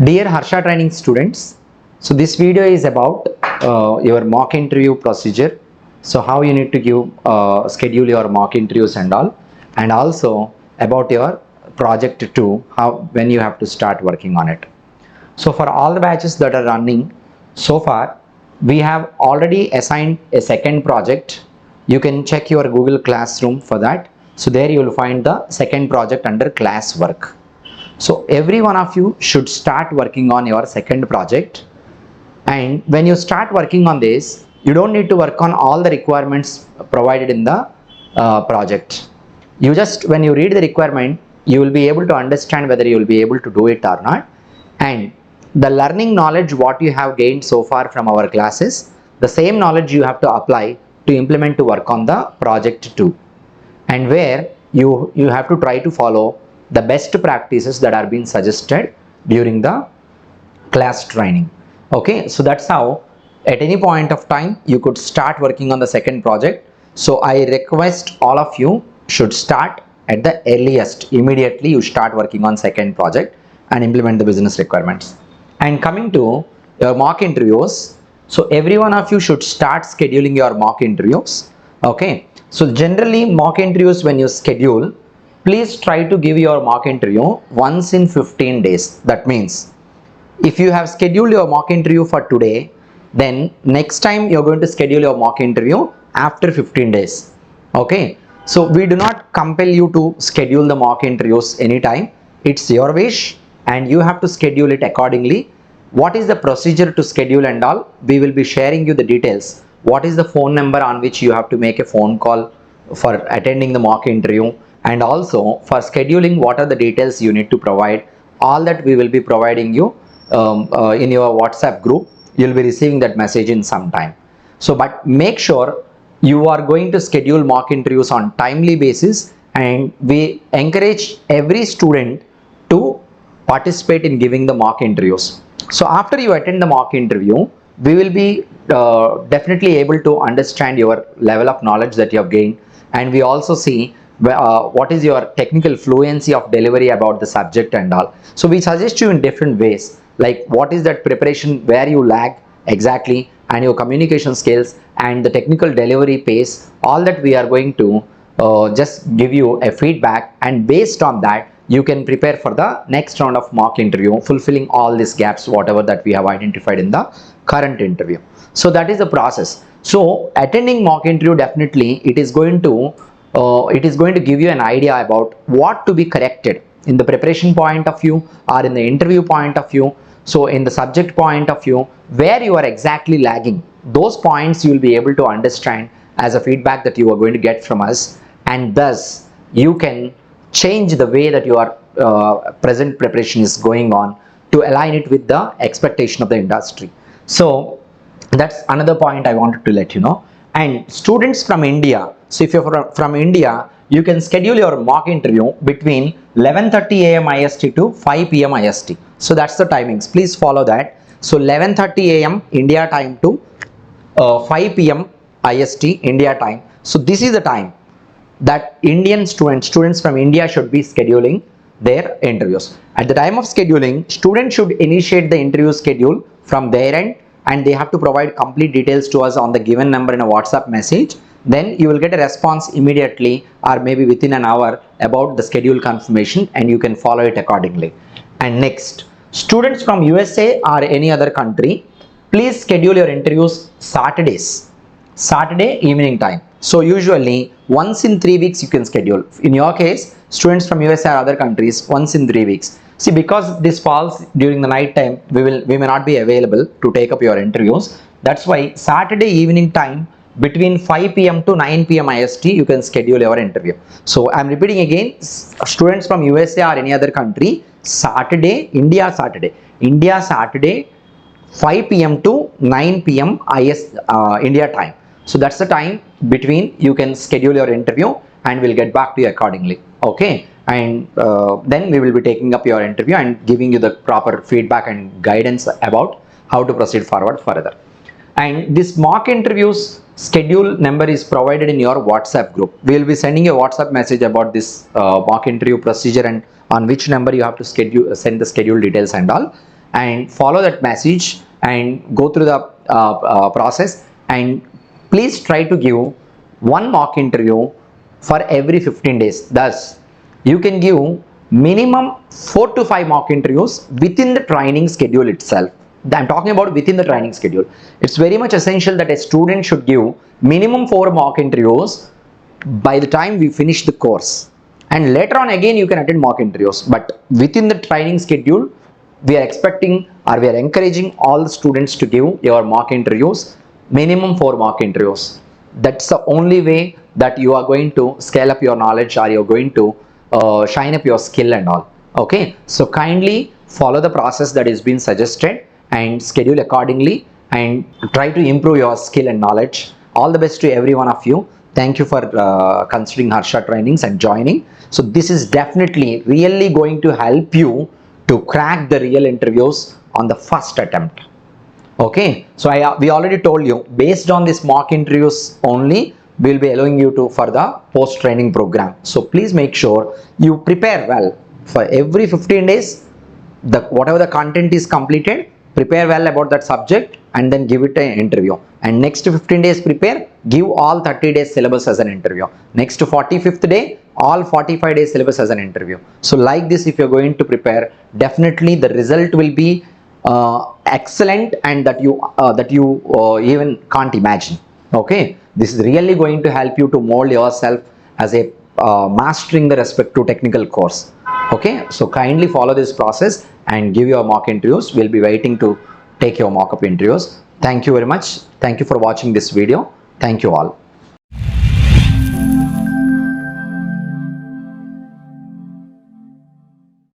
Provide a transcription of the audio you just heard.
Dear Harsha Training students, so this video is about your mock interview procedure. So how you need to give schedule your mock interviews and also about your project 2, how when you have to start working on it. So for all the batches that are running so far, we have already assigned a second project. You can check your Google Classroom for that. So there you will find the second project under class work. So every one of you should start working on your second project, and when you start working on this, you don't need to work on all the requirements provided in the project. You just, when you read the requirement, you will be able to understand whether you will be able to do it or not, and the learning knowledge what you have gained so far from our classes, the same knowledge you have to apply to implement to work on the project 2, and where you have to try to follow the best practices that are being suggested during the class training. Okay, so that's how at any point of time you could start working on the second project. So I request all of you should start at the earliest, immediately you start working on second project and implement the business requirements. And coming to your mock interviews, so every one of you should start scheduling your mock interviews. Okay, so generally mock interviews, when you schedule, please try to give your mock interview once in 15 days. That means if you have scheduled your mock interview for today, then next time you're going to schedule your mock interview after 15 days. Okay, so we do not compel you to schedule the mock interviews anytime. It's your wish and you have to schedule it accordingly. What is the procedure to schedule and all? We will be sharing you the details. What is the phone number on which you have to make a phone call for attending the mock interview, and also for scheduling what are the details you need to provide. All that we will be providing you in your WhatsApp group. You'll be receiving that message in some time. So but make sure you are going to schedule mock interviews on timely basis, and we encourage every student to participate in giving the mock interviews. So after you attend the mock interview, we will be definitely able to understand your level of knowledge that you have gained, and we also see what is your technical fluency of delivery about the subject and all. So we suggest you in different ways, like what is that preparation where you lag exactly, and your communication skills and the technical delivery pace. All that we are going to just give you a feedback, and based on that you can prepare for the next round of mock interview, fulfilling all these gaps whatever that we have identified in the current interview. So that is the process. So attending mock interview, definitely it is going to give you an idea about what to be corrected in the preparation point of view or in the interview point of view. So in the subject point of view, where you are exactly lagging, those points you will be able to understand as a feedback that you are going to get from us, and thus you can change the way that your present preparation is going on to align it with the expectation of the industry. So that's another point I wanted to let you know. And students from India, so if you're from India, you can schedule your mock interview between 11:30 a.m. IST to 5 p.m. IST. So that's the timings. Please follow that. So 11:30 a.m. India time to 5 p.m. IST India time. So this is the time that Indian students from India should be scheduling their interviews. At the time of scheduling, students should initiate the interview schedule from their end, and they have to provide complete details to us on the given number in a WhatsApp message. Then you will get a response immediately or maybe within an hour about the schedule confirmation, and you can follow it accordingly. And next, students from USA or any other country, please schedule your interviews Saturday evening time. So usually once in 3 weeks you can schedule. In your case, students from USA or other countries, once in 3 weeks. See, because this falls during the night time, we may not be available to take up your interviews. That's why Saturday evening time between 5 p.m. to 9 p.m. IST you can schedule your interview. So I'm repeating again, students from USA or any other country, India Saturday 5 p.m. to 9 p.m. India time. So that's the time between you can schedule your interview, and we'll get back to you accordingly. Okay, and then we will be taking up your interview and giving you the proper feedback and guidance about how to proceed forward further. And this mock interviews schedule number is provided in your WhatsApp group. We will be sending a WhatsApp message about this mock interview procedure and on which number you have to send the schedule details and all. and follow that message and go through the process, and please try to give one mock interview for every 15 days. Thus, you can give minimum 4 to 5 mock interviews within the training schedule itself. I'm talking about within the training schedule. It's very much essential that a student should give minimum 4 mock interviews by the time we finish the course. And later on again you can attend mock interviews. But within the training schedule, we are expecting or we are encouraging all the students to give your mock interviews, minimum 4 mock interviews. That's the only way that you are going to scale up your knowledge, or you're going to shine up your skill and all. Okay, so kindly follow the process that is being suggested and schedule accordingly and try to improve your skill and knowledge. All the best to every one of you. Thank you for considering Harsha Trainings and joining. So this is definitely really going to help you to crack the real interviews on the first attempt. Okay, so we already told you, based on this mock interviews only, we'll be allowing you to for the post training program. So please make sure you prepare well. For every 15 days, whatever the content is completed, prepare well about that subject and then give it an interview. And next 15 days prepare, give all 30 days syllabus as an interview. Next 45th day, all 45 days syllabus as an interview. So like this, if you're going to prepare, definitely the result will be excellent, and that you even can't imagine. Okay, this is really going to help you to mold yourself as a mastering the respective technical course. Okay, so kindly follow this process and give your mock interviews. We'll be waiting to take your mock-up interviews. Thank you very much. Thank you for watching this video. Thank you all.